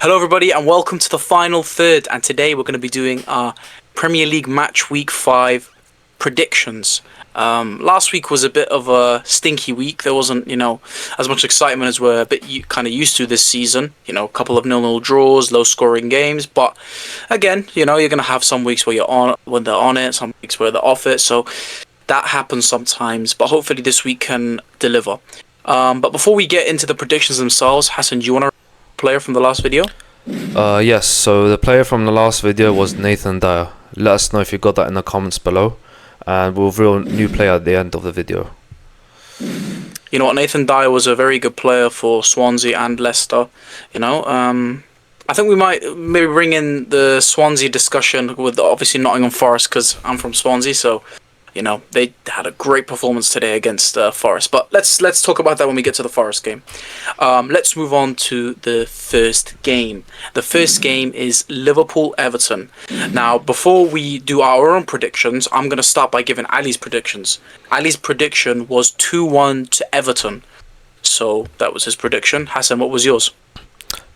Hello everybody and welcome to the final third, and today we're going to be doing our Premier League match week 5 predictions. Last week was a bit of a stinky week. There wasn't, as much excitement as we're a bit kind of used to this season. A couple of 0-0 draws, low scoring games, but again, you're going to have some weeks where when they're on it, some weeks where they're off it, so that happens sometimes, but hopefully this week can deliver. But before we get into the predictions themselves, Hassan, do you want to player from the last video? Yes, so the player from the last video was Nathan Dyer. Let us know if you got that in the comments below, and we'll reveal a new player at the end of the video. You know what, Nathan Dyer was a very good player for Swansea and Leicester. I think we might maybe bring in the Swansea discussion with obviously Nottingham Forest, because I'm from Swansea, so they had a great performance today against Forest. But let's talk about that when we get to the Forest game. Let's move on to the first game. The first game is Liverpool Everton. Now, before we do our own predictions, I'm going to start by giving Ali's predictions. Ali's prediction was 2-1 to Everton. So that was his prediction. Hassan, what was yours?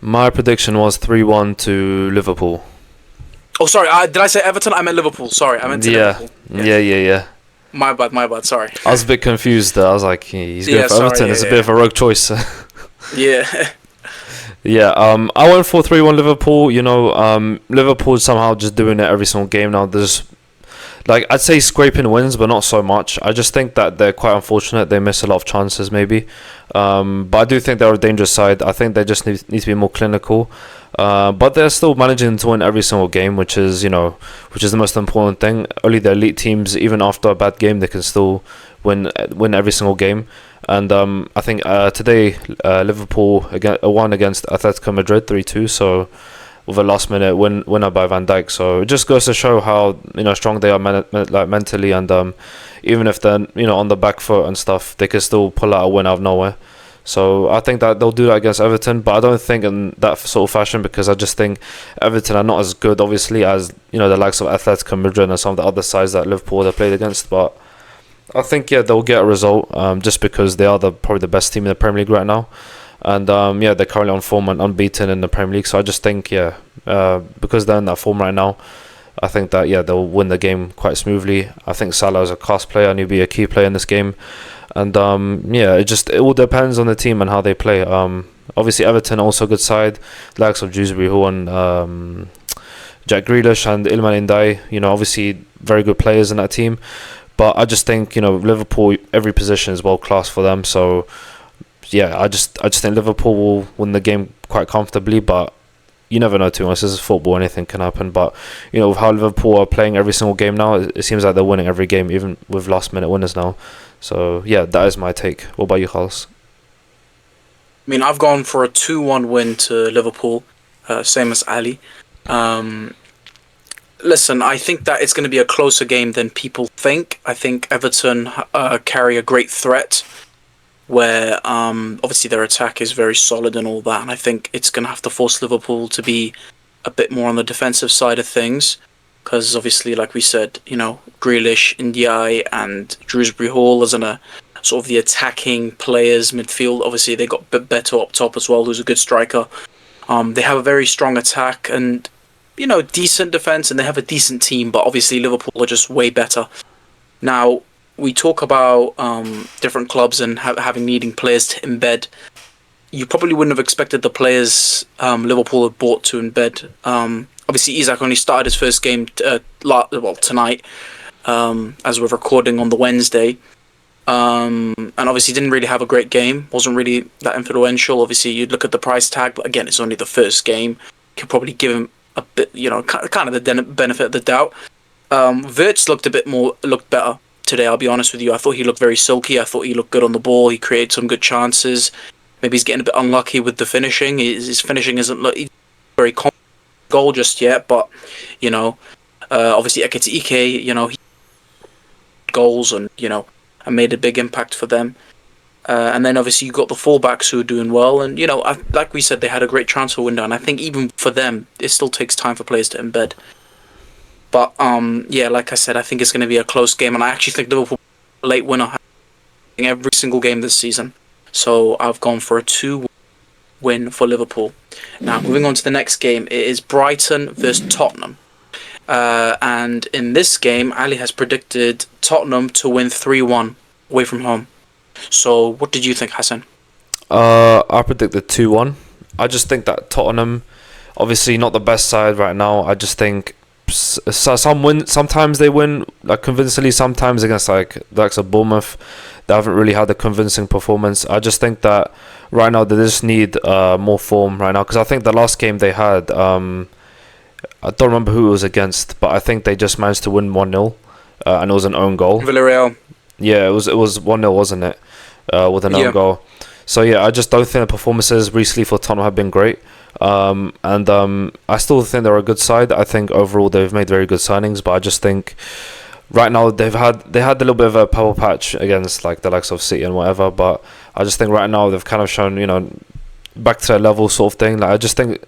My prediction was 3-1 to Liverpool. Oh, sorry. Did I say Everton? I meant Liverpool. Sorry, I meant Liverpool. Yeah. My bad. Sorry. I was a bit confused there. I was like, he's going for Everton. It's a bit of a rogue choice. Yeah. Yeah. I went for 3-1 Liverpool. Liverpool somehow just doing it every single game now. There's, I'd say scraping wins, but not so much. I just think that they're quite unfortunate. They miss a lot of chances, maybe. But I do think they're a dangerous side. I think they just need to be more clinical. But they're still managing to win every single game, which is the most important thing. Only the elite teams, even after a bad game, they can still win every single game. And I think today Liverpool won against Atletico Madrid 3-2. So with a last-minute winner by Van Dijk. So it just goes to show how strong they are mentally, and even if they're on the back foot and stuff, they can still pull out a win out of nowhere. So I think that they'll do that against Everton, but I don't think in that sort of fashion, because I just think Everton are not as good, obviously, as the likes of Atletico Madrid and some of the other sides that Liverpool have played against. But I think they'll get a result, just because they are probably the best team in the Premier League right now, and they're currently on form and unbeaten in the Premier League. So I just think because they're in that form right now, I think that they'll win the game quite smoothly. I think Salah is a class player and he'll be a key player in this game. And it all depends on the team and how they play. Obviously Everton also a good side, likes of Dewsbury Hall and Jack Grealish and Iliman Ndiaye. Obviously very good players in that team. But I just think Liverpool, every position is world class for them. So I just think Liverpool will win the game quite comfortably. But you never know too much. This is football; anything can happen. But with how Liverpool are playing every single game now, it seems like they're winning every game, even with last-minute winners now. So that is my take. What about you, Carlos? I mean, I've gone for a 2-1 win to Liverpool, same as Ali. Listen, I think that it's going to be a closer game than people think. I think Everton carry a great threat, where obviously their attack is very solid and all that, and I think it's going to have to force Liverpool to be a bit more on the defensive side of things, because obviously, like we said, Grealish, Ndiaye and Dewsbury Hall as sort of the attacking players midfield. Obviously they got Beto up top as well, who's a good striker. They have a very strong attack and decent defense, and they have a decent team, but obviously Liverpool are just way better. Now, we talk about different clubs and needing players to embed. You probably wouldn't have expected the players Liverpool had bought to embed. Obviously, Isak only started his first game tonight, as we're recording on the Wednesday. And obviously didn't really have a great game. Wasn't really that influential. Obviously, you'd look at the price tag, but again, it's only the first game. Could probably give him a bit, kind of the benefit of the doubt. Wirtz looked better today, I'll be honest with you. I thought he looked very silky. I thought he looked good on the ball. He created some good chances. Maybe he's getting a bit unlucky with the finishing. His finishing isn't very goal just yet, but obviously Ekitike, he goals and made a big impact for them. And then obviously you got the fullbacks who are doing well, and like we said, they had a great transfer window, and I think even for them, it still takes time for players to embed. But like I said, I think it's going to be a close game, and I actually think Liverpool late winner in every single game this season. So I've gone for a 2 win for Liverpool. Now, moving on to the next game, it is Brighton versus Tottenham. And in this game, Ali has predicted Tottenham to win 3-1 away from home. So, what did you think, Hassan? I predicted 2-1. I just think that Tottenham, obviously not the best side right now. I just think sometimes they win like convincingly, sometimes against like the likes of Bournemouth, they haven't really had a convincing performance. I just think that right now they just need more form right now, because I think the last game they had, I don't remember who it was against, but I think they just managed to win 1-0, and it was an own goal. Villarreal. Yeah, it was 1-0, wasn't it? With an own goal. So yeah, I just don't think the performances recently for Tottenham have been great. And I still think they're a good side. I think overall they've made very good signings, but I just think right now they had a little bit of a power patch against like the likes of City and whatever. But I just think right now they've kind of shown, back to their level sort of thing. Like I just think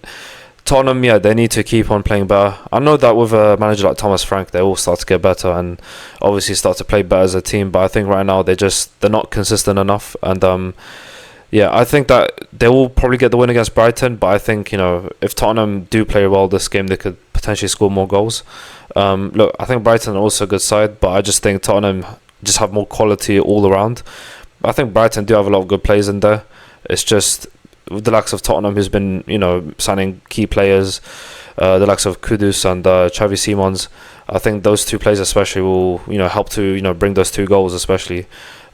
Tottenham, they need to keep on playing better. I know that with a manager like Thomas Frank, they all start to get better and obviously start to play better as a team. But I think right now they're not consistent enough. And I think that they will probably get the win against Brighton. But I think if Tottenham do play well this game, they could potentially score more goals. Look, I think Brighton are also a good side, but I just think Tottenham just have more quality all around. I think Brighton do have a lot of good players in there. It's just with the likes of Tottenham, who's been signing key players, the likes of Kudus and Xavi Simons. I think those two players especially will help to bring those 2 goals especially,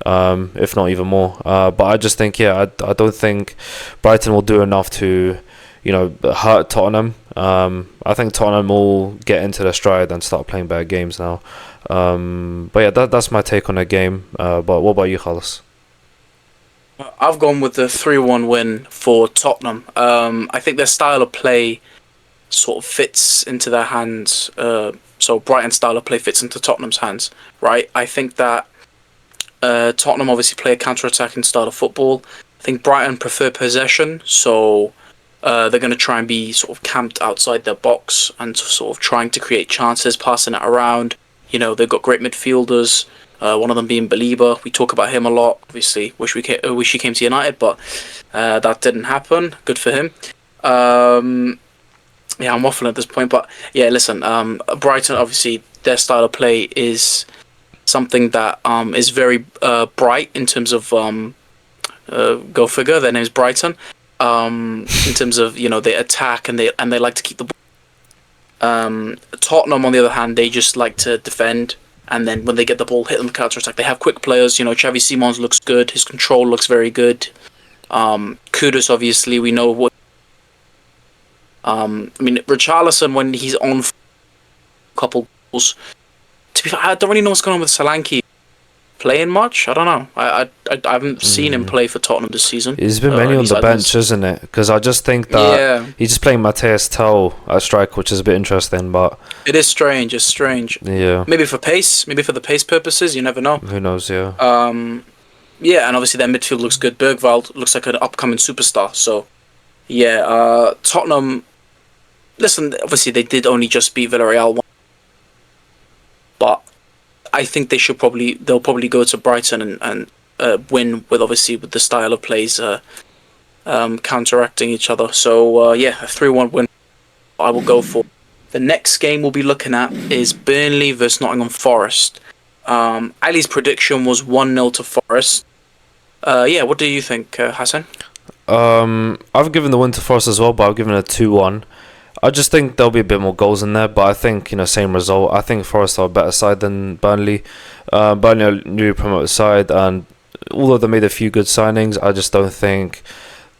if not even more. But I just think I don't think Brighton will do enough to hurt Tottenham. I think Tottenham will get into their stride and start playing better games now. But yeah, that's my take on the game. But what about you, Khalis? I've gone with the 3-1 win for Tottenham. I think their style of play sort of fits into their hands. So Brighton's style of play fits into Tottenham's hands, right? I think that Tottenham obviously play a counter-attacking style of football. I think Brighton prefer possession, so they're going to try and be sort of camped outside their box and sort of trying to create chances, passing it around. They've got great midfielders. One of them being Belieber. We talk about him a lot. Obviously, wish he came to United, but that didn't happen. Good for him. I'm waffling at this point, but yeah, listen. Brighton, obviously, their style of play is something that is very bright in terms of go figure. Their name's Brighton. In terms of they attack and they like to keep the ball. Tottenham, on the other hand, they just like to defend. And then when they get the ball, hit them counter-attack. They have quick players. Xavi Simons looks good. His control looks very good. Kudus, obviously, we know what... Richarlison, when he's on a couple goals... To be fair, I don't really know what's going on with Solanke. Playing much? I don't know. I haven't seen him play for Tottenham this season. He's been mainly on the bench, isn't it? Because I just think that he's just playing Matthias Tel at strike, which is a bit interesting, but... It is strange, it's strange. Yeah. Maybe for the pace purposes, you never know. Who knows, yeah. And obviously their midfield looks good. Bergwald looks like an upcoming superstar, so... Yeah, Tottenham... Listen, obviously they did only just beat Villarreal, but... I think they'll probably go to Brighton and win with the style of plays counteracting each other. So a 3-1 win I will go for. The next game we'll be looking at is Burnley versus Nottingham Forest. Ali's prediction was 1-0 to Forest. What do you think, Hassan? I've given the win to Forest as well, but I've given it 2-1. I just think there'll be a bit more goals in there, but I think, same result. I think Forest are a better side than Burnley. Burnley are a newly promoted side, and although they made a few good signings, I just don't think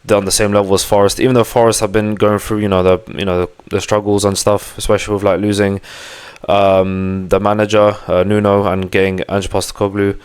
they're on the same level as Forest. Even though Forest have been going through, the struggles and stuff, especially with like losing the manager Nuno and getting Ange Postecoglou.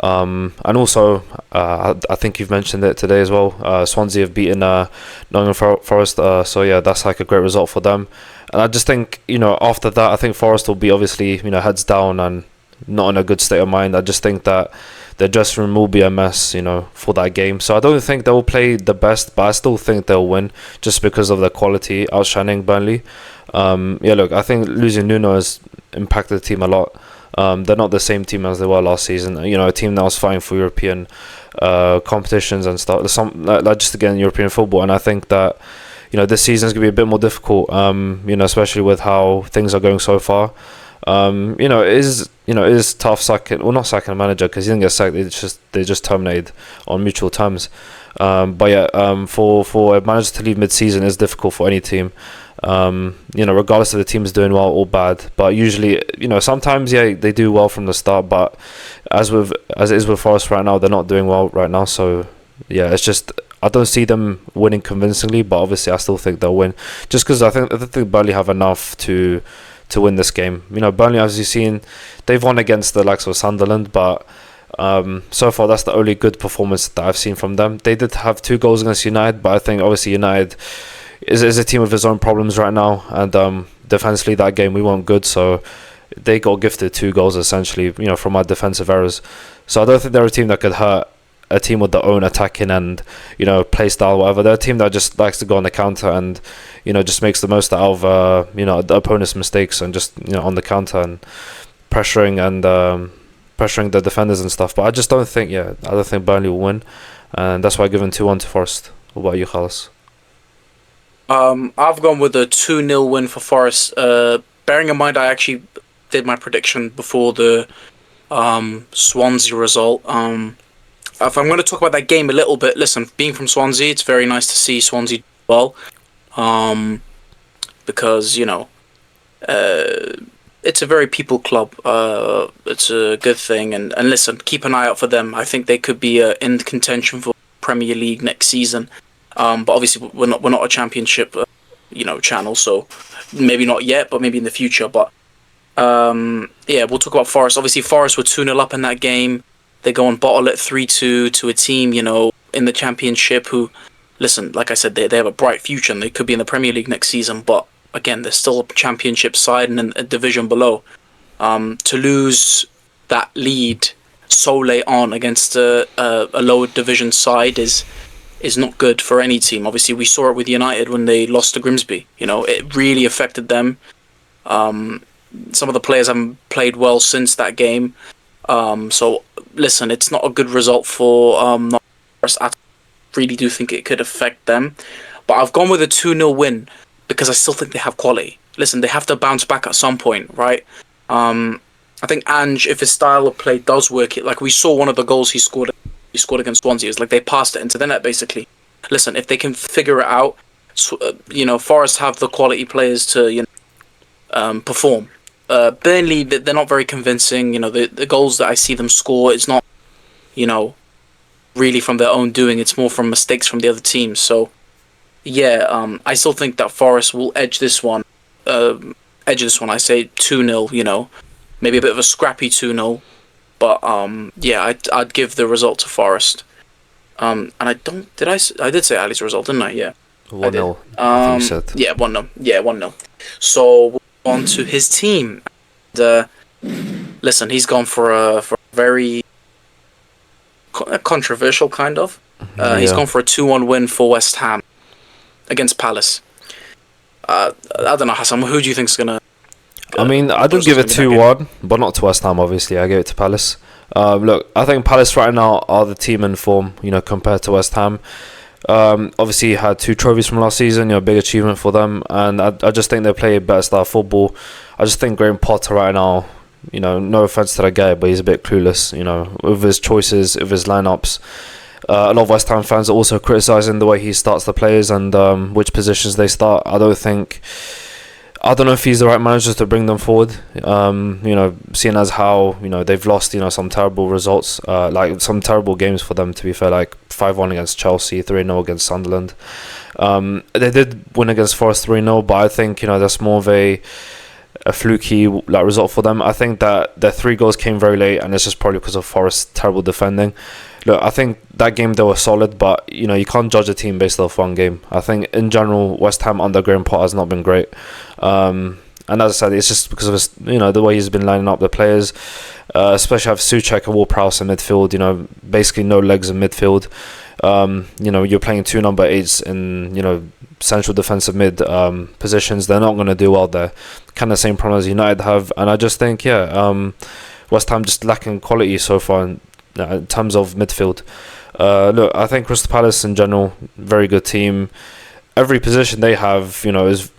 And also, I think you've mentioned it today as well. Swansea have beaten Nottingham Forest, so yeah, that's like a great result for them. And I just think, after that, I think Forest will be obviously, heads down and not in a good state of mind. I just think that their dressing room will be a mess, for that game. So I don't think they will play the best, but I still think they'll win just because of their quality outshining Burnley. Look, I think losing Nuno has impacted the team a lot. They're not the same team as they were last season. A team that was fighting for European competitions and stuff. Just again European football, and I think that this season is going to be a bit more difficult. Especially with how things are going so far. It is tough not sacking a manager because he didn't get sacked. They just terminated on mutual terms. For a manager to leave mid-season is difficult for any team. Regardless of the team's doing well or bad. But usually, sometimes they do well from the start. But as it is with Forest right now, they're not doing well right now. So it's just I don't see them winning convincingly. But obviously, I still think they'll win. Just because I think Burnley have enough to win this game. Burnley, as you've seen, they've won against the likes of Sunderland, but so far that's the only good performance that I've seen from them. They did have 2 goals against United, but I think obviously United is a team with its own problems right now, and defensively that game we weren't good, so they got gifted 2 goals essentially, from our defensive errors. So I don't think they're a team that could hurt a team with their own attacking and play style, whatever. They're a team that just likes to go on the counter and just makes the most out of the opponent's mistakes and just on the counter and pressuring the defenders and stuff. But I just don't think Burnley will win, and that's why I give them 2-1 to Forest. What about you, Carlos? I've gone with a 2-0 win for Forest. Bearing in mind, I actually did my prediction before the Swansea result. If I'm going to talk about that game a little bit, listen, being from Swansea, it's very nice to see Swansea do well. Because, it's a very people club. It's a good thing. And listen, keep an eye out for them. I think they could be in contention for Premier League next season. But obviously, we're not a championship, channel. So maybe not yet, but maybe in the future. But we'll talk about Forest. Obviously, Forest were 2-0 up in that game. They go and bottle it 3-2 to a team, in the championship who, listen, like I said, they have a bright future and they could be in the Premier League next season. But again, they're still a championship side and a division below. To lose that lead so late on against a lower division side is not good for any team. Obviously, we saw it with United when they lost to Grimsby. It really affected them. Some of the players haven't played well since that game. So listen, it's not a good result for Forest. I really do think it could affect them. But I've gone with a 2-0 win because I still think they have quality. Listen, they have to bounce back at some point, right? I think Ange, if his style of play does work, like we saw one of the goals he scored against Swansea, it was like they passed it into the net, basically. Listen, if they can figure it out, Forest have the quality players to perform. Burnley, they're not very convincing. The goals that I see them score, it's not, really from their own doing. It's more from mistakes from the other teams. So, I still think that Forest will edge this one. I say 2-0. Maybe a bit of a scrappy 2-0, but I'd give the result to Forest. And I did say Ali's result, didn't I? Yeah. 1-0. I think you said. 1-0. Yeah, 1-0. So on to his team. And, listen, he's gone for a very controversial kind of. He's gone for a 2-1 win for West Ham against Palace. I don't know, Hassan. Who do you think's gonna? I did give it 2-1, but not to West Ham. Obviously, I gave it to Palace. Look, I think Palace right now are the team in form. Compared to West Ham. Obviously had 2 trophies from last season, big achievement for them, and I just think they play a better style of football. I just think Graham Potter right now, no offense to that guy, but he's a bit clueless, with his choices, with his lineups. A lot of West Ham fans are also criticising the way he starts the players and which positions they start. I don't know if he's the right manager to bring them forward. Seeing as how they've lost some terrible results, like some terrible games for them. To be fair, like 5-1 against Chelsea, 3-0 against Sunderland. They did win against Forest 3-0, but I think that's more of a fluky result for them. I think that their 3 goals came very late, and it's just probably because of Forest's terrible defending. Look, I think that game they were solid, but you can't judge a team based off one game. I think in general West Ham under Graham Potter has not been great, and as I said, it's just because of his, the way he's been lining up the players, especially have Souček and Ward-Prowse in midfield. Basically no legs in midfield. You're playing 2 number 8s in central defensive mid positions. They're not going to do well there. Kind of the same problem as United have, and I just think West Ham just lacking quality so far in terms of midfield. Look, I think Crystal Palace in general, very good team. Every position they have, is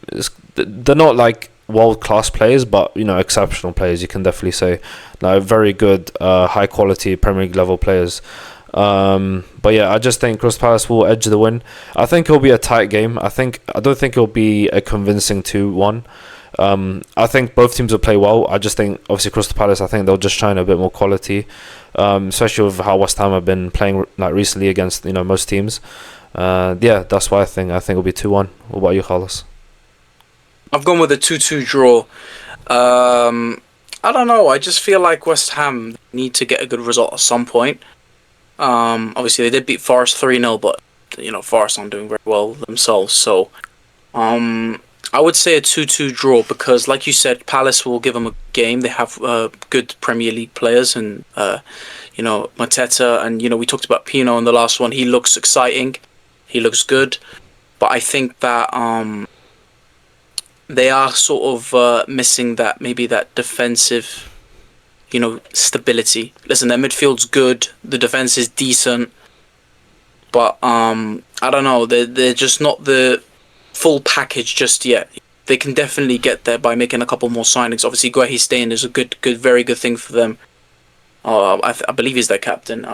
they're not like world class players, but exceptional players. You can definitely say, like very good, high quality Premier League level players. But yeah, I just think Crystal Palace will edge the win. I think it'll be a tight game. I don't think it'll be a convincing 2-1. I think both teams will play well. I just think obviously Crystal Palace, I think they'll just shine a bit more quality, especially with how West Ham have been playing like recently against most teams. Yeah, that's why I think it'll be 2-1. What about you, Carlos? I've gone with a 2-2 draw. I don't know. I just feel like West Ham need to get a good result at some point. Obviously they did beat Forest 3-0, but Forest aren't doing very well themselves. So, I would say a 2-2 draw because, like you said, Palace will give them a game. They have good Premier League players, and Mateta, and we talked about Pino in the last one. He looks exciting. He looks good, but I think that they are sort of missing that defensive, stability. Listen, their midfield's good. The defense is decent, but I don't know. They're just not the full package just yet. They can definitely get there by making a couple more signings. Obviously, Guehi staying is a very good thing for them. I believe he's their captain.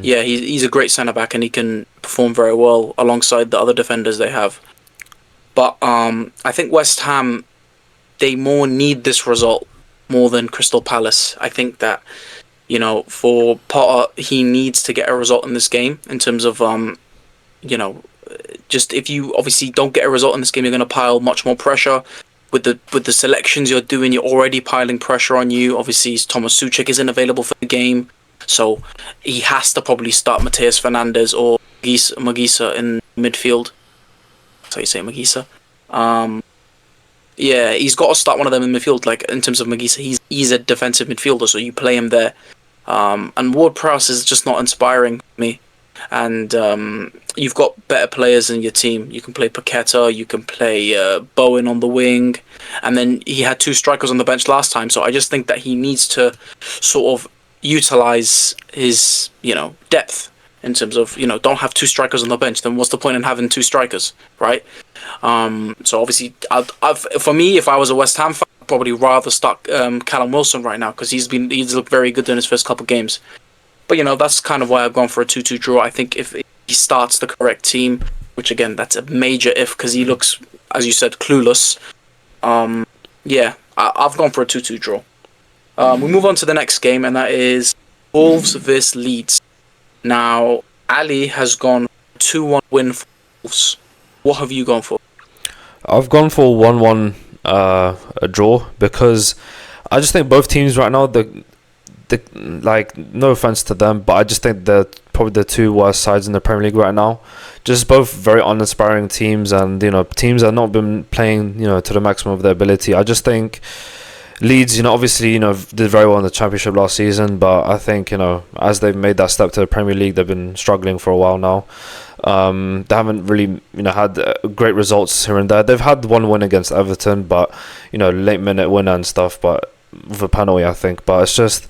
Yeah, he's a great centre back and he can perform very well alongside the other defenders they have. But I think West Ham, they more need this result more than Crystal Palace. I think that for Potter, he needs to get a result in this game in terms of just if you obviously don't get a result in this game, you're going to pile much more pressure. With the selections you're doing, you're already piling pressure on you. Obviously, Thomas Suchek isn't available for the game, so he has to probably start Mateus Fernandes or Magisa in midfield. That's how you say Magisa. Yeah, he's got to start one of them in midfield. Like in terms of Magisa, he's a defensive midfielder, so you play him there. And Ward-Prowse is just not inspiring me. And you've got better players in your team. You can play Paqueta, you can play Bowen on the wing, and then he had two strikers on the bench last time. So I just think that he needs to sort of utilize his depth in terms of don't have two strikers on the bench. Then what's the point in having two strikers, right? So obviously, for me, if I was a West Ham fan, I'd probably rather start Callum Wilson right now because he's looked very good in his first couple of games. But that's kind of why I've gone for a 2-2 draw. I think if he starts the correct team, which again, that's a major if because he looks, as you said, clueless. Yeah, I've gone for a 2-2 draw. We move on to the next game, and that is Wolves vs Leeds. Now, Ali has gone 2-1 win for Wolves. What have you gone for? I've gone for 1-1 a draw because I just think both teams right now, like, no offense to them, but I just think they're probably the two worst sides in the Premier League right now. Just both very uninspiring teams, and teams that have not been playing to the maximum of their ability. I just think Leeds, obviously did very well in the Championship last season, but I think as they've made that step to the Premier League, they've been struggling for a while now. They haven't really had great results here and there. They've had one win against Everton, but late minute winner and stuff, but with a penalty, I think. But it's just,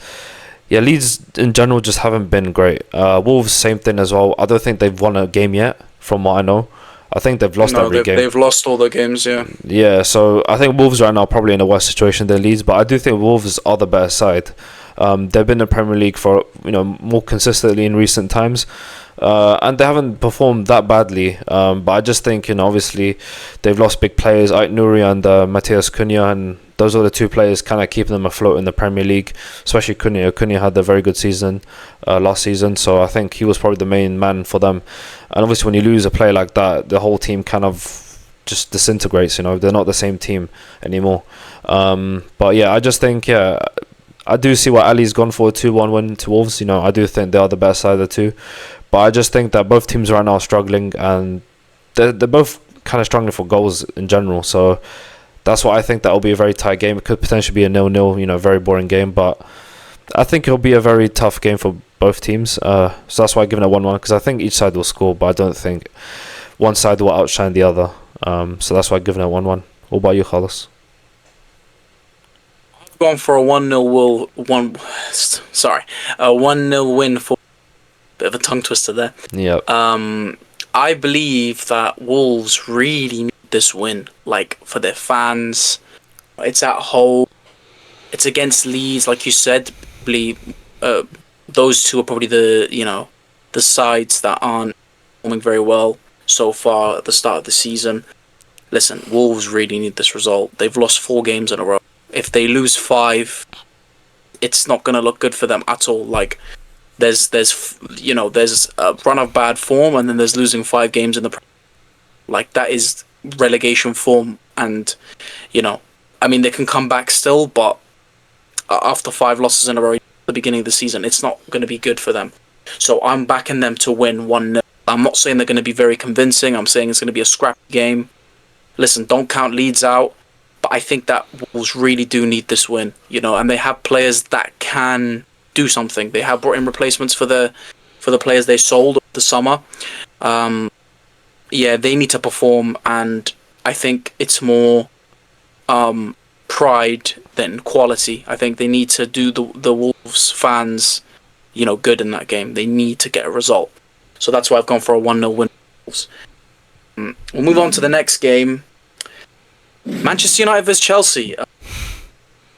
yeah, Leeds in general just haven't been great. Wolves, same thing as well. I don't think they've won a game yet, from what I know. I think they've lost every game. They've lost all their games, yeah. Yeah, so I think Wolves right now are probably in a worse situation than Leeds, but I do think Wolves are the better side. They've been in the Premier League for more consistently in recent times, and they haven't performed that badly. But I just think obviously they've lost big players, Ait Nouri and Matthias Cunha, and those are the two players kind of keeping them afloat in the Premier League, especially Cunha. Cunha had a very good season last season, so I think he was probably the main man for them. And obviously when you lose a player like that, the whole team kind of just disintegrates. They're not the same team anymore. But yeah, I just think I do see why Ali's gone for a 2-1 win to Wolves. I do think they are the best side of the two, but I just think that both teams right now are struggling, and they're both kind of struggling for goals in general. So that's why I think that will be a very tight game. It could potentially be a 0-0, very boring game, but I think it'll be a very tough game for both teams. So that's why I've given it 1-1, because I think each side will score, but I don't think one side will outshine the other. So that's why I've given it 1-1. What about you, Carlos? Gone for a 1-0 win for Bit of a tongue twister there. Yeah. I believe that Wolves really need this win, like, for their fans. It's at home. It's against Leeds, like you said. Probably, those two are probably the sides that aren't performing very well so far at the start of the season. Listen, Wolves really need this result. They've lost 4 games in a row. If they lose 5, it's not going to look good for them at all. Like, there's a run of bad form, and then there's losing 5 games in the like, that is relegation form. And I mean, they can come back still, but after 5 losses in a row at the beginning of the season, it's not going to be good for them. So I'm backing them to win 1-0. I'm not saying they're going to be very convincing. I'm saying it's going to be a scrappy game. Listen, don't count Leeds out, but I think that Wolves really do need this win, and they have players that can do something. They have brought in replacements for the players they sold over the summer. They need to perform, and I think it's more pride than quality. I think they need to do the Wolves fans, good in that game. They need to get a result. So that's why I've gone for a 1-0 win. We'll move on to the next game. Manchester United vs Chelsea.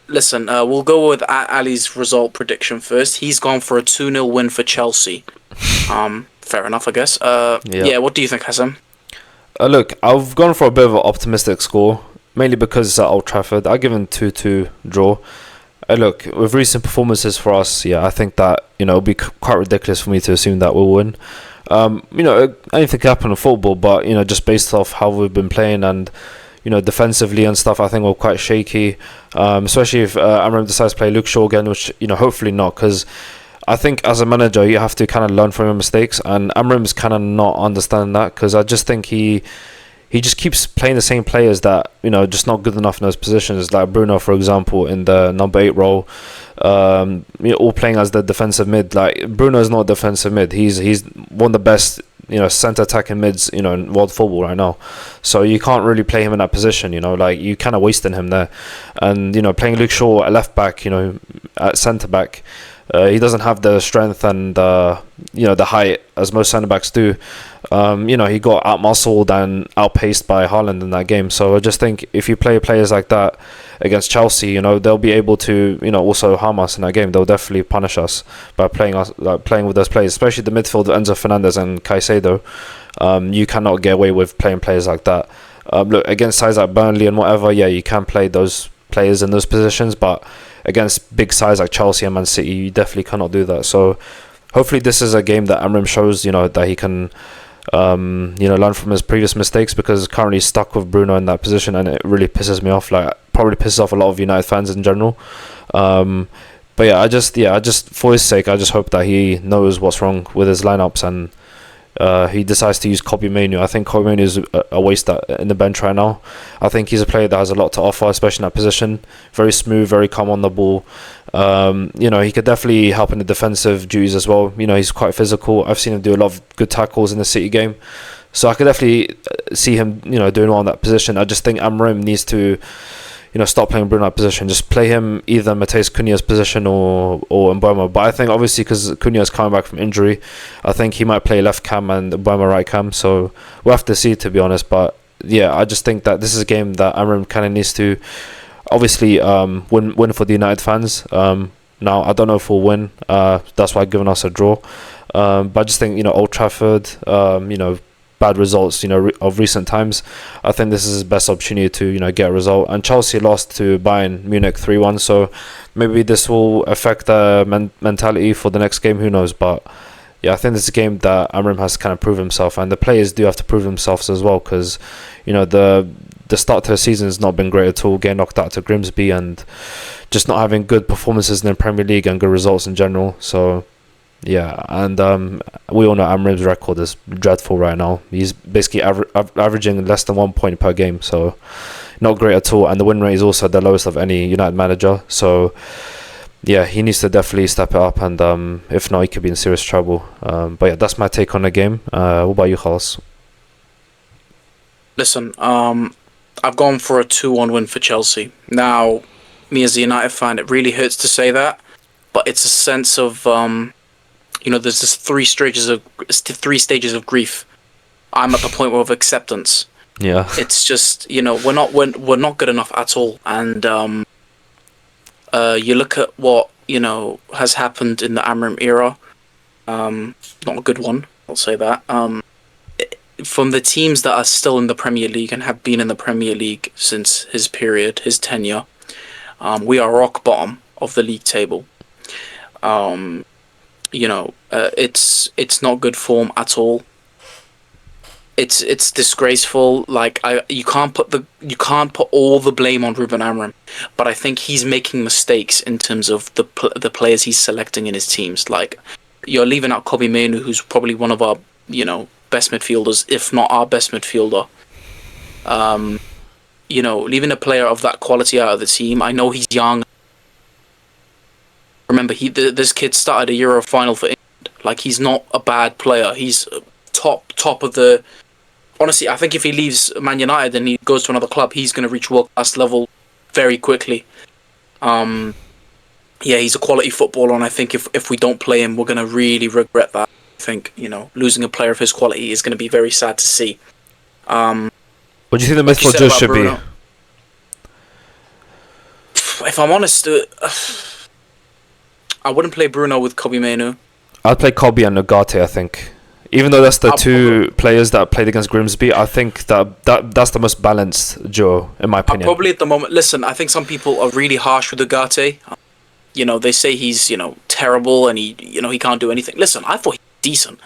Listen, we'll go with Ali's result prediction first. He's gone for a 2-0 win for Chelsea. Fair enough, I guess. Yeah, what do you think, Hassan? Look, I've gone for a bit of an optimistic score, mainly because it's at Old Trafford. I've given 2-2 draw. Look, with recent performances for us, I think that it'll be quite ridiculous for me to assume that we'll win. Anything can happen in football, but just based off how we've been playing and defensively and stuff, I think we're quite shaky. Especially if Amram decides to play Luke Shaw again, which hopefully not, because I think as a manager you have to kind of learn from your mistakes, and Amram's kind of not understanding that, because I just think he just keeps playing the same players that just not good enough in those positions, like Bruno, for example, in the number 8 role, all playing as the defensive mid. Like, Bruno is not a defensive mid. He's one of the best centre attacking mids in world football right now. So you can't really play him in that position. Like, you kind of wasting him there. And playing Luke Shaw at left back, at centre back, he doesn't have the strength and the height as most centre backs do. He got out-muscled and outpaced by Haaland in that game. So I just think if you play players like that against Chelsea, they'll be able to also harm us in that game. They'll definitely punish us by playing with those players, especially the midfield of Enzo Fernandez and Caicedo. You cannot get away with playing players like that. Look, against sides like Burnley and whatever, you can play those players in those positions, but against big sides like Chelsea and Man City, you definitely cannot do that. So hopefully this is a game that Amram shows that he can learn from his previous mistakes, because currently he's stuck with Bruno in that position, and it really pisses me off. Like, probably pisses off a lot of United fans in general. But I just for his sake, I just hope that he knows what's wrong with his lineups, and he decides to use Kobbie Mainoo. I think Kobbie Mainoo is a waste in the bench right now. I think he's a player that has a lot to offer, especially in that position. Very smooth, very calm on the ball. He could definitely help in the defensive duties as well. He's quite physical. I've seen him do a lot of good tackles in the City game. So I could definitely see him, doing well in that position. I just think Amram needs to, stop playing Bruno in that position. Just play him either Mateus Cunha's position or Mbeumo. But I think obviously because Cunha's coming back from injury, I think he might play left cam and Mbeumo right cam. So we'll have to see, to be honest. But I just think that this is a game that Amram kind of needs to obviously win for the United fans. Now I don't know if we'll win. That's why I've given us a draw. But I just think Old Trafford, bad results of recent times, I think this is his best opportunity to get a result. And Chelsea lost to Bayern Munich 3-1, so maybe this will affect their mentality for the next game, who knows. But I think this is a game that Amram has to kind of prove himself, and the players do have to prove themselves as well, because the start to the season has not been great at all, getting knocked out to Grimsby and just not having good performances in the Premier League and good results in general. So and we all know Amram's record is dreadful right now. He's basically averaging less than 1 point per game, so not great at all. And the win rate is also the lowest of any United manager. So he needs to definitely step it up, and if not, he could be in serious trouble. But that's my take on the game. What about you, Khalas? Listen, I've gone for a 2-1 win for Chelsea. Now, me as a United fan, it really hurts to say that, but it's a sense of there's this three stages of grief. I'm at the point of acceptance. Yeah. It's just, we're not good enough at all. And you look at what, has happened in the Amram era. Not a good one, I'll say that. From the teams that are still in the Premier League and have been in the Premier League since his tenure, we are rock bottom of the league table. It's not good form at all. It's disgraceful. Like, you can't put all the blame on Ruben Amorim, but I think he's making mistakes in terms of the players he's selecting in his teams. Like, you're leaving out Kobbie Mainoo, who's probably one of our best midfielders, if not our best midfielder. Leaving a player of that quality out of the team. I know he's young. Remember, this kid started a Euro final for England. Like, he's not a bad player. He's top of the. Honestly, I think if he leaves Man United and he goes to another club, he's going to reach world-class level very quickly. He's a quality footballer, and I think if we don't play him, we're going to really regret that. I think, losing a player of his quality is going to be very sad to see. What do you think the midfield judge should Bruno? If I'm honest, I wouldn't play Bruno with Kobbie Mainoo. I'd play Kobbie and Ugarte, I think. Even though that's the two players that played against Grimsby, I think that's the most balanced duo, in my opinion. Probably at the moment. Listen, I think some people are really harsh with Ugarte. They say he's, terrible and he can't do anything. Listen, I thought he was decent.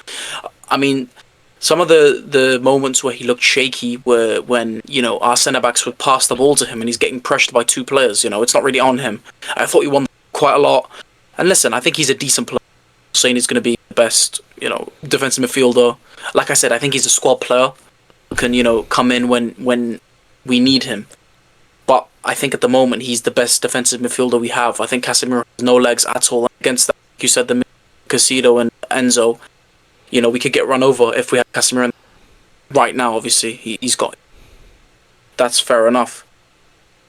I mean, some of the moments where he looked shaky were when, our centre-backs would pass the ball to him and he's getting pressured by two players. It's not really on him. I thought he won quite a lot. And listen, I think he's a decent player. I'm saying he's going to be the best, defensive midfielder. Like I said, I think he's a squad player who can, come in when we need him. But I think at the moment he's the best defensive midfielder we have. I think Casemiro has no legs at all. Against that, like you said, the Casido and Enzo, we could get run over if we had Casemiro. Right now, obviously, he's got it. That's fair enough.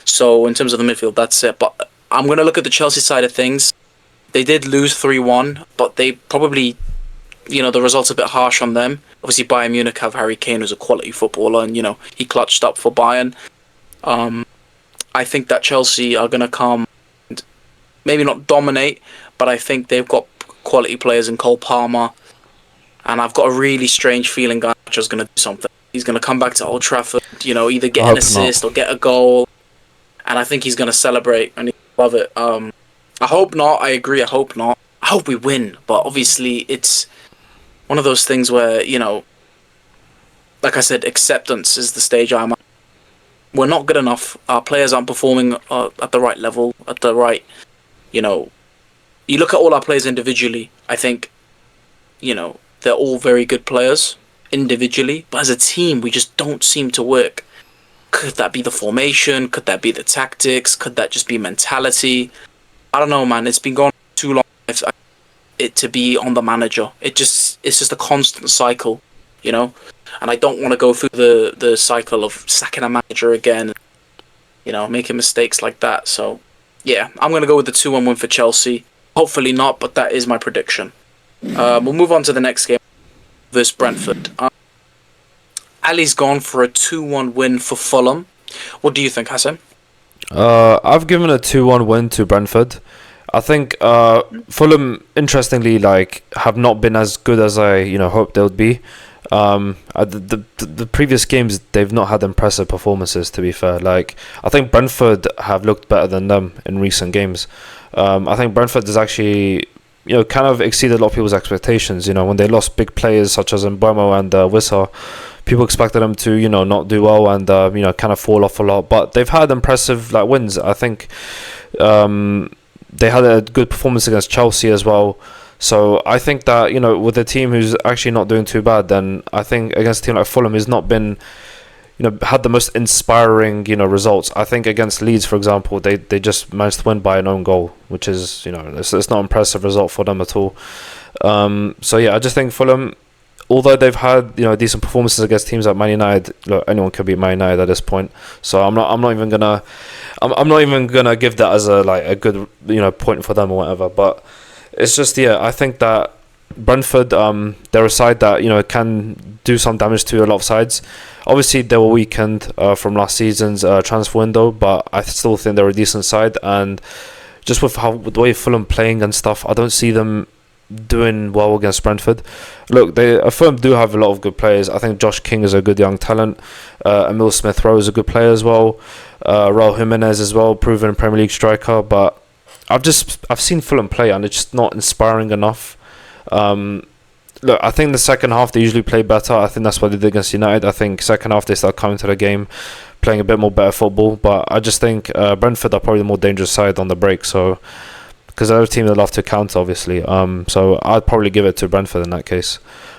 So in terms of the midfield, that's it. But I'm going to look at the Chelsea side of things. They did lose 3-1, but they probably, the result's a bit harsh on them. Obviously, Bayern Munich have Harry Kane, who's a quality footballer, and, he clutched up for Bayern. I think that Chelsea are going to come, and maybe not dominate, but I think they've got quality players in Cole Palmer, and I've got a really strange feeling Garnacho's going to do something. He's going to come back to Old Trafford, either get an assist or get a goal, and I think he's going to celebrate, and he'll love it. I hope not. I agree. I hope not. I hope we win, but obviously it's one of those things where, like I said, acceptance is the stage I'm at. We're not good enough. Our players aren't performing at the right level, at the right, you look at all our players individually, I think, they're all very good players individually, but as a team, we just don't seem to work. Could that be the formation? Could that be the tactics? Could that just be mentality? I don't know, man. It's been going on too long it to be on the manager. It's just a constant cycle, and I don't want to go through the cycle of sacking a manager again, making mistakes like that. So, yeah, I'm going to go with the 2-1 win for Chelsea. Hopefully not, but that is my prediction. We'll move on to the next game versus Brentford. Ali's gone for a 2-1 win for Fulham. What do you think, Hassan? I've given a 2-1 win to Brentford. I think Fulham, interestingly, have not been as good as I hoped they would be. The previous games, they've not had impressive performances, to be fair. I think Brentford have looked better than them in recent games. I think Brentford has actually kind of exceeded a lot of people's expectations. When they lost big players such as Mbeumo and Wissa, people expected them to not do well and kind of fall off a lot. But they've had impressive wins. I think they had a good performance against Chelsea as well. So I think that with a team who's actually not doing too bad, then I think against a team like Fulham who's not been had the most inspiring results. I think against Leeds, for example, they just managed to win by an own goal, which is it's not an impressive result for them at all. So yeah, I just think Fulham, although they've had decent performances against teams like Man United, look, anyone can beat Man United at this point. So I'm not even gonna give that as a good point for them or whatever. But it's just I think that Brentford, they're a side that can do some damage to a lot of sides. Obviously, they were weakened from last season's transfer window, but I still think they're a decent side. And just with the way Fulham playing and stuff, I don't see them doing well against Brentford. Look, Fulham do have a lot of good players. I think Josh King is a good young talent. Emil Smith-Rowe is a good player as well. Raul Jimenez as well, proven Premier League striker. But I've seen Fulham play and it's just not inspiring enough. Look, I think the second half they usually play better. I think that's what they did against United. I think second half they start coming to the game, playing a bit more better football. But I just think Brentford are probably the more dangerous side on the break. So, because they're a team that love to counter, obviously. So I'd probably give it to Brentford in that case.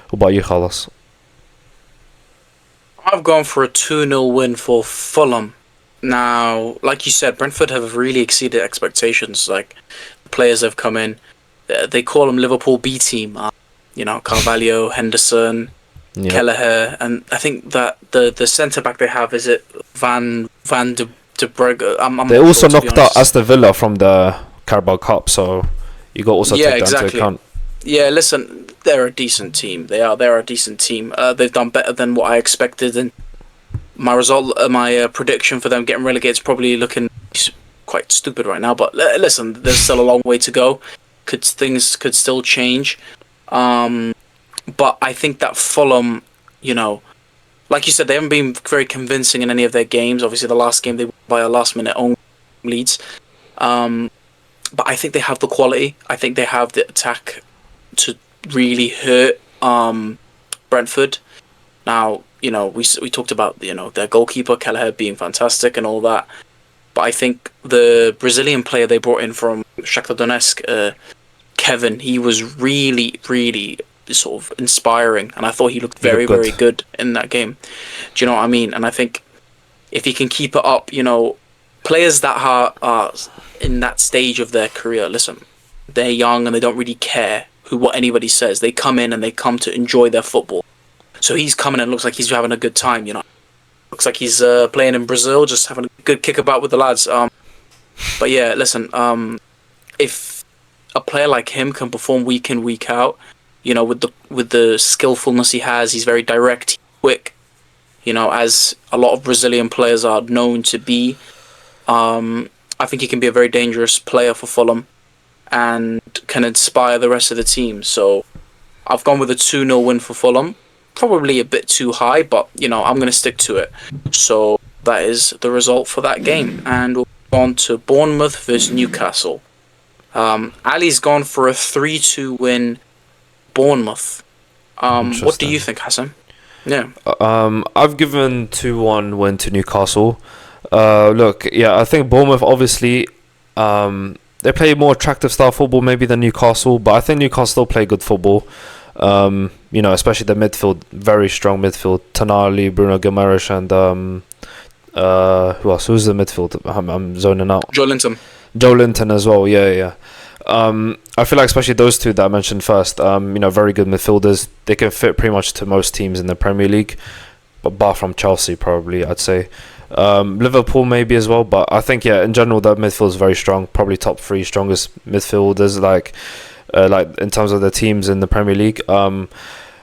What about you, Carlos? I've gone for a 2-0 win for Fulham. Now, like you said, Brentford have really exceeded expectations. Like, the players have come in. They call them Liverpool B team. Carvalho, Henderson, Kelleher, and I think that the centre back they have, is it Van de Brugge? They also knocked out Aston Villa from the Carabao Cup, so you got also take that into account. Yeah, listen, they're a decent team. They're a decent team. They've done better than what I expected, and my prediction for them getting relegated is probably looking quite stupid right now. But listen, there's still a long way to go. Things could still change. But I think that Fulham, like you said, they haven't been very convincing in any of their games. Obviously, the last game they won by a last-minute own Leeds. But I think they have the quality. I think they have the attack to really hurt Brentford. Now, we talked about their goalkeeper Kelleher being fantastic and all that. But I think the Brazilian player they brought in from Shakhtar Donetsk, Kevin, he was really, really sort of inspiring, and I thought he looked very, very good in that game. Do you know what I mean? And I think if he can keep it up, players that are in that stage of their career, listen, they're young and they don't really care what anybody says. They come in and they come to enjoy their football. So he's coming and looks like he's having a good time, Looks like he's playing in Brazil, just having a good kickabout with the lads. But yeah, listen, if a player like him can perform week in, week out, with the skillfulness he has, he's very direct, quick, as a lot of Brazilian players are known to be. I think he can be a very dangerous player for Fulham and can inspire the rest of the team. So I've gone with a 2-0 win for Fulham. Probably a bit too high, but I'm going to stick to it. So that is the result for that game. And we'll go on to Bournemouth versus Newcastle. Ali's gone for a 3-2 win Bournemouth. What do you think, Hassan? Yeah. I've given 2-1 win to Newcastle. I think Bournemouth obviously they play more attractive style football maybe than Newcastle, but I think Newcastle play good football. Especially the midfield, very strong midfield. Tonali, Bruno Guimaraes, and who else? Who's the midfield? I'm zoning out. Joe Linton as well. Yeah. I feel like especially those two that I mentioned first, very good midfielders. They can fit pretty much to most teams in the Premier League, but bar from Chelsea probably, I'd say. Liverpool maybe as well, but I think in general that midfield is very strong. Probably top 3 strongest midfielders, like in terms of the teams in the Premier League.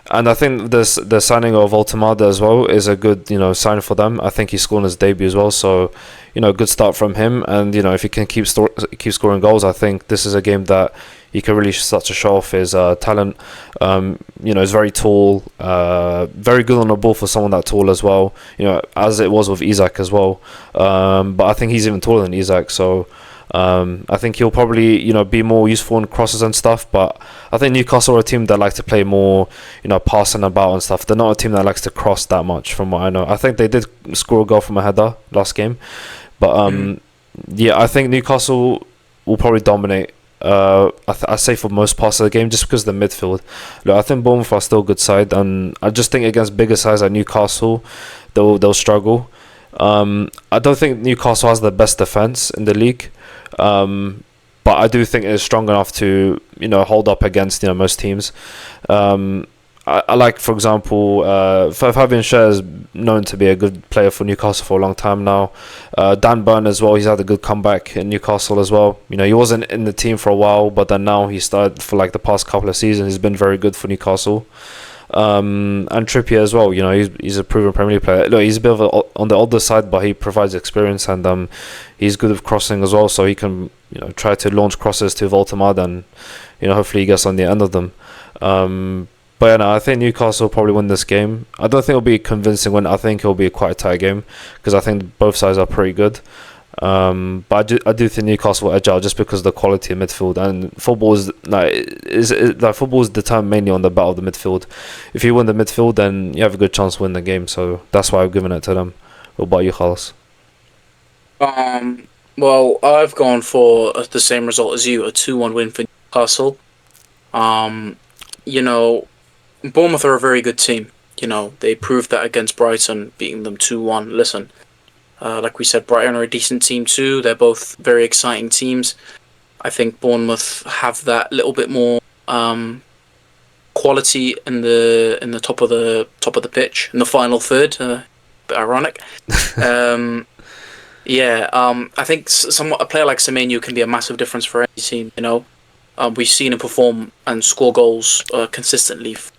And I think the signing of Altamada as well is a good sign for them. I think he scored his debut as well, so good start from him. And if he can keep scoring goals, I think this is a game that he can really start to show off his talent. He's very tall, very good on the ball for someone that tall as well. As it was with Isak as well. But I think he's even taller than Isak, so I think he'll probably be more useful in crosses and stuff. But I think Newcastle are a team that like to play more passing about and stuff. They're not a team that likes to cross that much, from what I know. I think they did score a goal from a header last game, but I think Newcastle will probably dominate. I say for most parts of the game, just because of the midfield. Look, I think Bournemouth are still a good side, and I just think against bigger sides like Newcastle, they'll struggle. I don't think Newcastle has the best defense in the league, but I do think it's strong enough to hold up against most teams. I like, for example, Fabian Schär known to be a good player for Newcastle for a long time now. Dan Burn as well, he's had a good comeback in Newcastle as well. He wasn't in the team for a while, but then now he started for like the past couple of seasons. He's been very good for Newcastle. And Trippier as well, he's a proven Premier League player. Look, he's a bit on the older side, but he provides experience, and he's good with crossing as well, so he can try to launch crosses to Voltemad, and hopefully he gets on the end of them. But yeah, no, I think Newcastle will probably win this game. I don't think it'll be a convincing win. I think it'll be quite a tight game because I think both sides are pretty good. But I do think Newcastle will edge out just because of the quality of midfield, and football is determined mainly on the battle of the midfield. If you win the midfield, then you have a good chance to win the game. So that's why I've given it to them. What about you, Carlos? Well, I've gone for the same result as you, a 2-1 win for Newcastle. Bournemouth are a very good team. They proved that against Brighton, beating them 2-1. Listen, like we said, Brighton are a decent team too. They're both very exciting teams. I think Bournemouth have that little bit more quality in the top of the pitch in the final third. Bit ironic. I think a player like Semenyo can be a massive difference for any team. We've seen him perform and score goals consistently for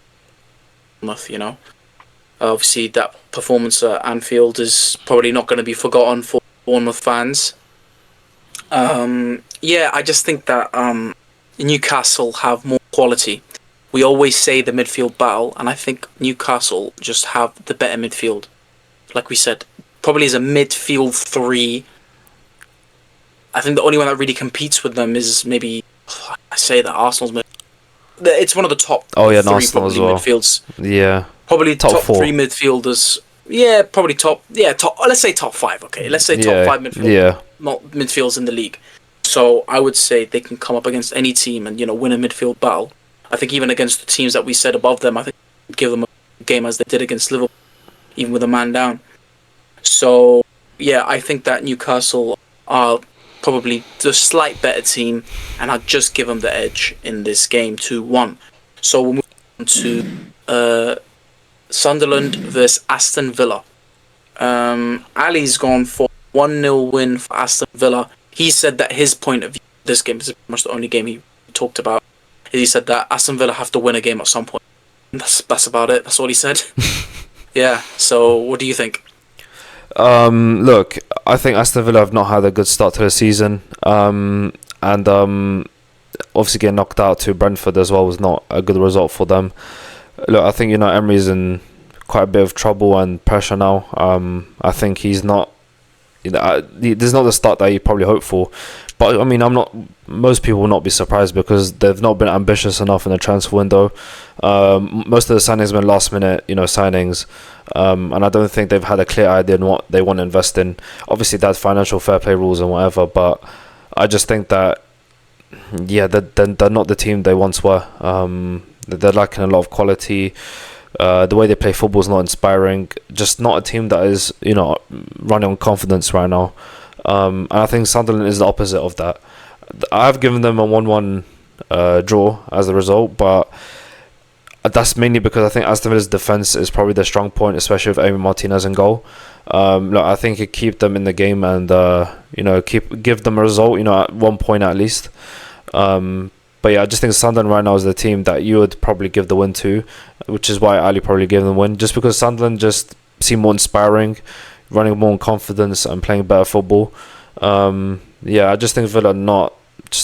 Bournemouth. Obviously, that performance at Anfield is probably not going to be forgotten for Bournemouth fans. I just think that Newcastle have more quality. We always say the midfield battle, and I think Newcastle just have the better midfield. Like we said, probably is a midfield three. I think the only one that really competes with them is maybe, I say that Arsenal's midfield. It's one of the top three probably well. Midfields. Yeah. Probably top three midfielders. Yeah, probably top. Let's say top five. Okay, let's say top five midfielders. Yeah. Not midfields in the league. So I would say they can come up against any team and win a midfield battle. I think even against the teams that we said above them, I think we'd give them a game as they did against Liverpool, even with a man down. So yeah, I think that Newcastle are probably the slight better team, and I'll just give them the edge in this game 2-1. So we'll move on to Sunderland versus Aston Villa. Ali's gone for 1-0 win for Aston Villa. He said that his point of view, this game is pretty much the only game he talked about. He said that Aston Villa have to win a game at some point. That's about it. That's all he said. Yeah. So what do you think? Look, I think Aston Villa have not had a good start to the season, and obviously getting knocked out to Brentford as well was not a good result for them. Look, I think Emery's in quite a bit of trouble and pressure now. I think he's not. There's not the start that he probably hoped for, but I mean, most people will not be surprised because they've not been ambitious enough in the transfer window. Most of the signings have been last minute, signings, and I don't think they've had a clear idea on what they want to invest in. Obviously, that's financial fair play rules and whatever, but I just think that they're not the team they once were. They're lacking a lot of quality. The way they play football is not inspiring. Just not a team that is, running on confidence right now. And I think Sunderland is the opposite of that. I've given them a 1-1 draw as a result, but that's mainly because I think Aston Villa's defence is probably their strong point, especially with Amy Martinez in goal. I think it keep them in the game and give them a result, at 1 point at least. But yeah, I just think Sunderland right now is the team that you would probably give the win to, which is why Ali probably gave them the win, just because Sunderland just seem more inspiring, running more in confidence and playing better football. I just think Villa not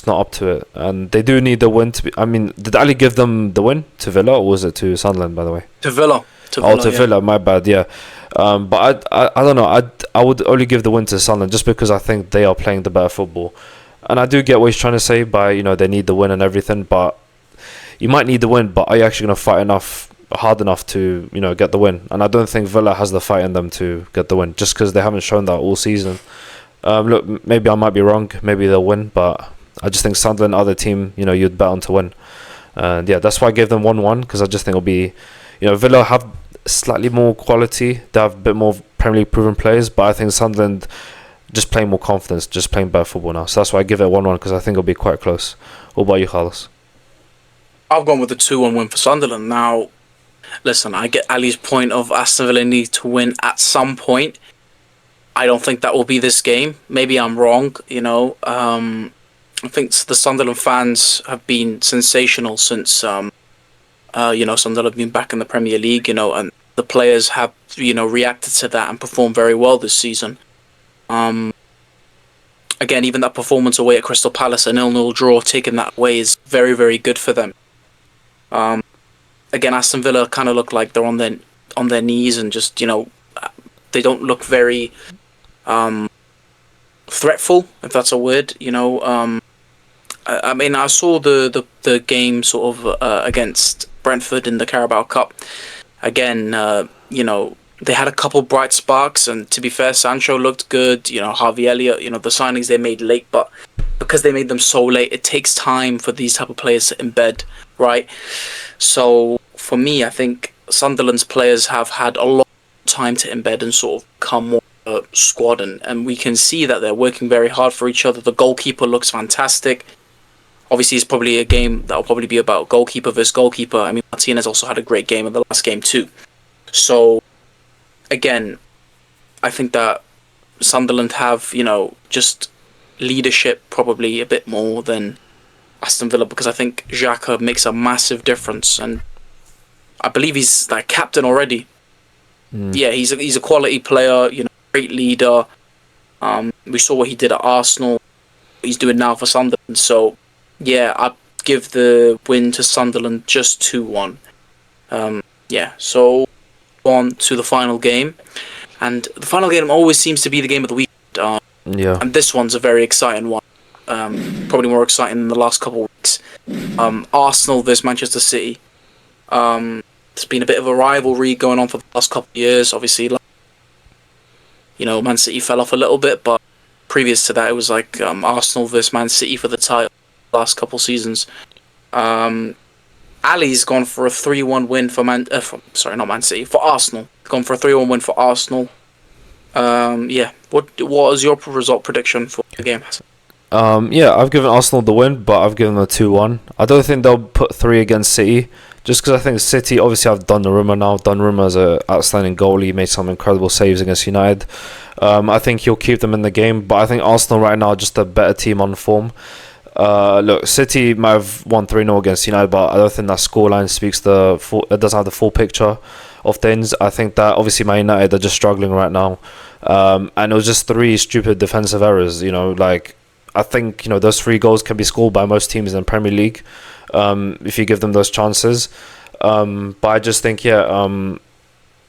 up to it, and they do need the win to be. I mean, did Ali give them the win to Villa, or was it to Sunderland, by the way? To Villa. Villa. My bad. Yeah, but I don't know. I would only give the win to Sunderland just because I think they are playing the better football. And I do get what he's trying to say by, they need the win and everything, but you might need the win, but are you actually going to fight hard enough to, get the win? And I don't think Villa has the fight in them to get the win, just because they haven't shown that all season. Look, maybe I might be wrong, maybe they'll win, but I just think Sunderland are the team, you'd bet on to win. And yeah, that's why I gave them 1-1, because I just think it'll be, Villa have slightly more quality, they have a bit more Premier League proven players, but I think Sunderland just playing more confidence, just playing better football now. So that's why I give it 1-1, because I think it'll be quite close. What about you, Carlos? I've gone with the 2-1 win for Sunderland. Now, listen, I get Ali's point of Aston Villa need to win at some point. I don't think that will be this game. Maybe I'm wrong, I think the Sunderland fans have been sensational since, Sunderland have been back in the Premier League, and the players have, reacted to that and performed very well this season. Again, even that performance away at Crystal Palace, a 0-0 draw, taking that away is very, very good for them. Again, Aston Villa kind of look like they're on their knees and just, they don't look very threatful, if that's a word. I mean, I saw the game sort of against Brentford in the Carabao Cup. Again, they had a couple bright sparks, and to be fair, Sancho looked good. Harvey Elliott, the signings they made late, but because they made them so late, it takes time for these type of players to embed, right? So for me, I think Sunderland's players have had a lot of time to embed and sort of come more squad, and we can see that they're working very hard for each other. The goalkeeper looks fantastic. Obviously, it's probably a game that will probably be about goalkeeper versus goalkeeper. I mean, Martinez also had a great game in the last game too. So, again, I think that Sunderland have, just leadership probably a bit more than Aston Villa, because I think Xhaka makes a massive difference, and I believe he's like captain already. Yeah, he's a quality player, great leader. We saw what he did at Arsenal, what he's doing now for Sunderland. So, yeah, I'd give the win to Sunderland just 2-1. So on to the final game. And the final game always seems to be the game of the week. And this one's a very exciting one. Probably more exciting than the last couple of weeks. Arsenal versus Manchester City. There's been a bit of a rivalry going on for the last couple of years. Obviously, Man City fell off a little bit, but previous to that, it was like Arsenal versus Man City for the title last couple seasons. Ali's gone for a 3-1 win for not Man City, for Arsenal. Gone for a 3-1 win for Arsenal. What is your result prediction for the game? I've given Arsenal the win, but I've given them a 2-1. I don't think they'll put 3 against City, just because I think City obviously have Donnarumma now. Donnarumma's an outstanding goalie. He made some incredible saves against United. I think he'll keep them in the game, but I think Arsenal right now are just a better team on form. Look, City might have won 3-0 against United, but I don't think that scoreline it doesn't have the full picture of things. I think that obviously Man United are just struggling right now, and it was just 3 stupid defensive errors. I think those 3 goals can be scored by most teams in the Premier League, if you give them those chances. But I just think I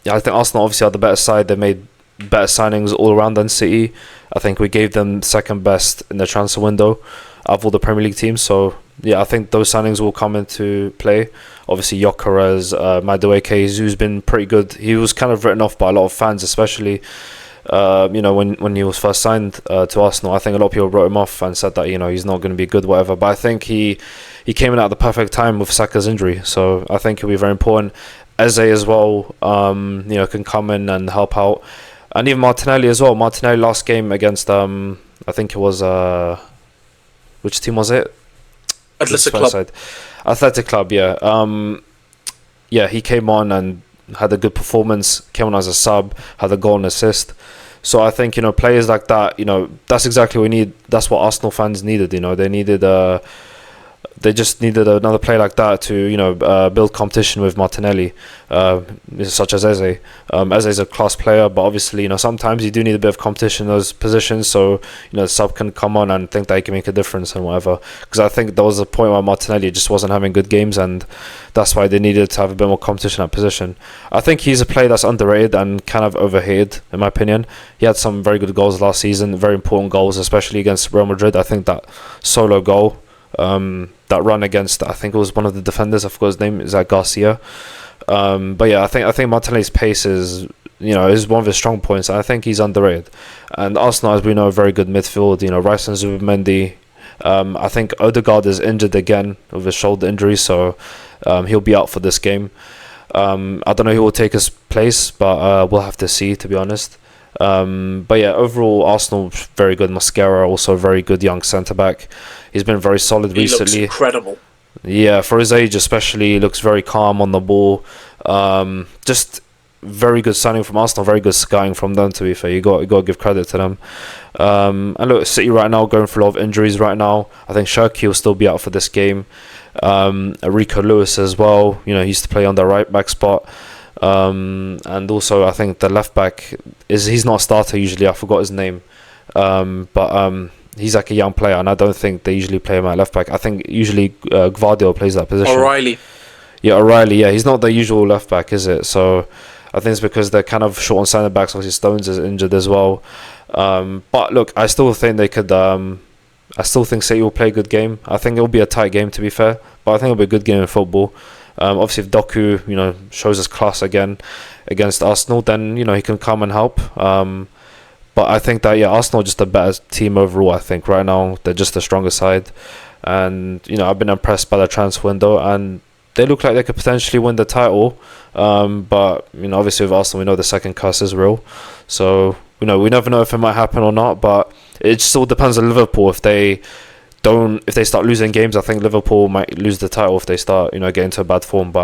think Arsenal obviously are the better side. They made better signings all around than City. I think we gave them second best in the transfer window of all the Premier League teams. So I think those signings will come into play. Obviously, Gyökeres, Madueke, who's been pretty good. He was kind of written off by a lot of fans, especially when he was first signed to Arsenal. I think a lot of people wrote him off and said that he's not going to be good, whatever. But I think he came in at the perfect time with Saka's injury, so I think he'll be very important. Eze as well, can come in and help out, and even Martinelli as well. Martinelli last game against I think it was which team was it? Athletic Club, yeah. He came on and had a good performance, came on as a sub, had a goal and assist. So I think, players like that, that's exactly what we need. That's what Arsenal fans needed, they just needed another player like that to, build competition with Martinelli, such as Eze. Eze's a class player, but obviously, sometimes you do need a bit of competition in those positions, so, the sub can come on and think that he can make a difference and whatever. Because I think there was a point where Martinelli just wasn't having good games, and that's why they needed to have a bit more competition at position. I think he's a player that's underrated and kind of overhated, in my opinion. He had some very good goals last season, very important goals, especially against Real Madrid. I think that solo goal, that run against, I think it was one of the defenders, I forgot his name, is that Garcia. But yeah, I think Martinelli's pace is one of his strong points. I think he's underrated. And Arsenal, as we know, a very good midfield. Rice and Zubimendi. I think Odegaard is injured again with his shoulder injury, so he'll be out for this game. I don't know who will take his place, but we'll have to see, to be honest. But yeah, overall, Arsenal very good. Mascara also a very good young centre back. He's been very solid recently. He looks incredible. Yeah, for his age especially, he looks very calm on the ball. Just very good signing from Arsenal, very good scouting from them, to be fair. You got to give credit to them. And look, City right now going through a lot of injuries right now. I think Cherki will still be out for this game. Rico Lewis as well. You know, he used to play on the right back spot. And also I think the left back he's not a starter usually. I forgot his name. But he's like a young player, and I don't think they usually play him at left back. I think usually Gvardiol plays that position. O'Reilly. Yeah, O'Reilly. Yeah, he's not the usual left back, is it? So I think it's because they're kind of short on centre backs. Obviously, Stones is injured as well. But look, I still think they could. I still think City will play a good game. I think it'll be a tight game, to be fair, but I think it'll be a good game in football. Obviously, if Doku, shows his class again against Arsenal, then he can come and help. But I think that Arsenal are just a better team overall. I think right now they're just a stronger side, and I've been impressed by the transfer window, and they look like they could potentially win the title. But obviously with Arsenal, we know the second curse is real, so we never know if it might happen or not. But it still depends on Liverpool. If they start losing games, I think Liverpool might lose the title if they start get into a bad form.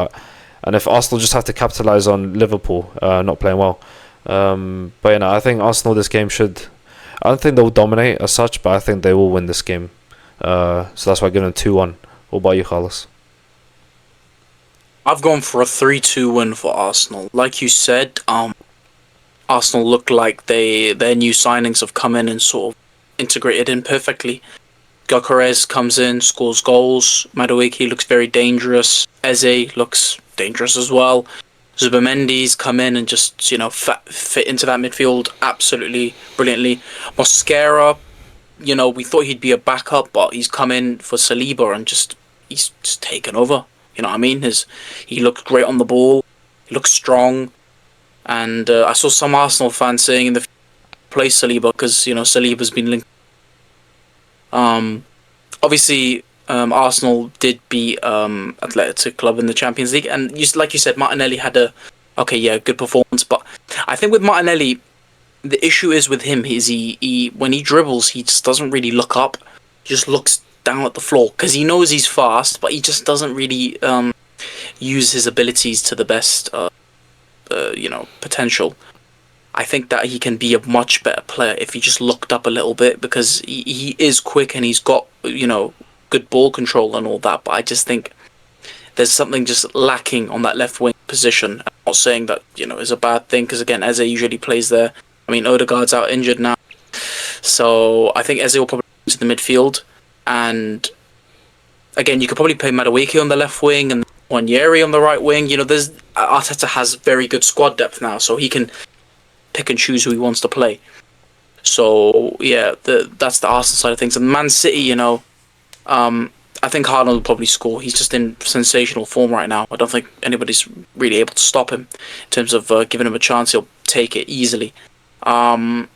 And if Arsenal just have to capitalise on Liverpool not playing well. But I think Arsenal this game I don't think they'll dominate as such, but I think they will win this game. So that's why I give them 2-1. What about you, Carlos? I've gone for a 3-2 win for Arsenal. Like you said, Arsenal look like their new signings have come in and sort of integrated in perfectly. Gyökeres comes in, scores goals. Madueke looks very dangerous. Eze looks dangerous as well. Zubimendi's come in and just fit into that midfield absolutely brilliantly. Mosquera, we thought he'd be a backup, but he's come in for Saliba and he's just taken over. You know what I mean? He looked great on the ball. He looks strong, and I saw some Arsenal fans saying in the play Saliba because Saliba's been linked. Obviously, Arsenal did beat Athletic Club in the Champions League, and like you said, Martinelli had a good performance. But I think with Martinelli, the issue is with him is he when he dribbles, he just doesn't really look up. He just looks down at the floor because he knows he's fast, but he just doesn't really use his abilities to the best potential. I think that he can be a much better player if he just looked up a little bit, because he is quick and he's got good ball control and all that, but I just think there's something just lacking on that left wing position. I'm not saying that is a bad thing, because again, Eze usually plays there. I mean, Odegaard's out injured now, so I think Eze will probably go to the midfield. And again, you could probably play Madueke on the left wing and Wanyeri on the right wing. Arteta has very good squad depth now, so he can pick and choose who he wants to play. So yeah, that's the Arsenal side of things. And Man City, I think Haaland will probably score. He's just in sensational form right now. I don't think anybody's really able to stop him in terms of giving him a chance. He'll take it easily. I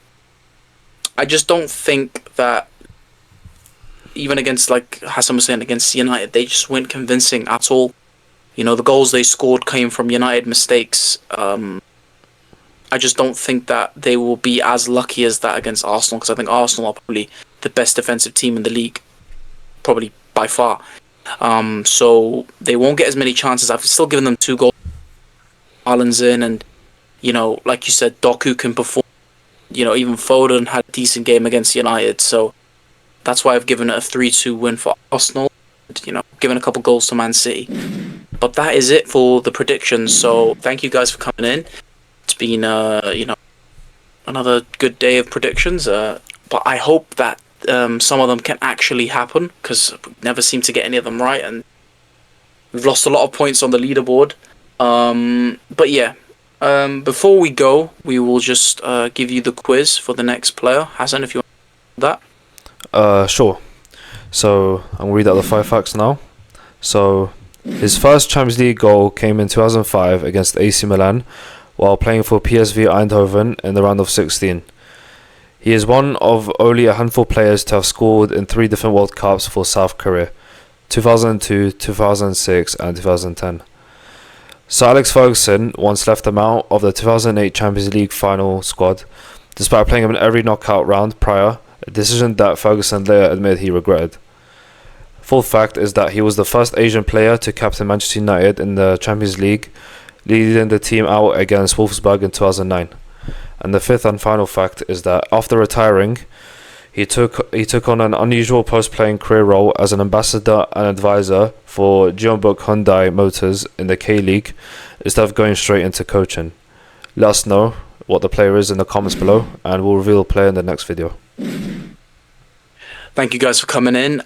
just don't think that, even against, like Hassan was saying, against United, they just weren't convincing at all. The goals they scored came from United mistakes. I just don't think that they will be as lucky as that against Arsenal, because I think Arsenal are probably the best defensive team in the league, probably by far. So they won't get as many chances. I've still given them 2 goals. Haaland's in, and like you said, Doku can perform. Even Foden had a decent game against United, so that's why I've given it a 3-2 win for Arsenal. Given a couple goals to Man City. But that is it for the predictions. So thank you guys for coming in. It's been another good day of predictions. But I hope that some of them can actually happen, because we never seem to get any of them right, and we've lost a lot of points on the leaderboard. But yeah, before we go, we will just give you the quiz for the next player. Hassan, if you want that. Sure. So I'm going to read out the 5 facts now. So his first Champions League goal came in 2005 against AC Milan while playing for PSV Eindhoven in the round of 16. He is one of only a handful of players to have scored in 3 different World Cups for South Korea: 2002, 2006 and 2010. Sir Alex Ferguson once left him out of the 2008 Champions League final squad, despite playing him in every knockout round prior, a decision that Ferguson later admitted he regretted. Fourth fact is that he was the first Asian player to captain Manchester United in the Champions League, leading the team out against Wolfsburg in 2009. And the fifth and final fact is that after retiring, he took on an unusual post-playing career role as an ambassador and advisor for Jeonbuk Hyundai Motors in the K-League, instead of going straight into coaching. Let us know what the player is in the comments below, and we'll reveal the player in the next video. Thank you guys for coming in.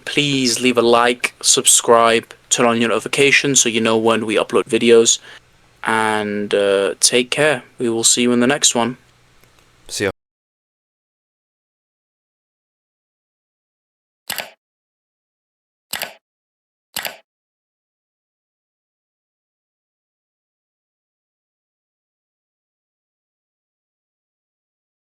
Please leave a like, subscribe, turn on your notifications so you know when we upload videos. And take care. We will see you in the next one. See ya.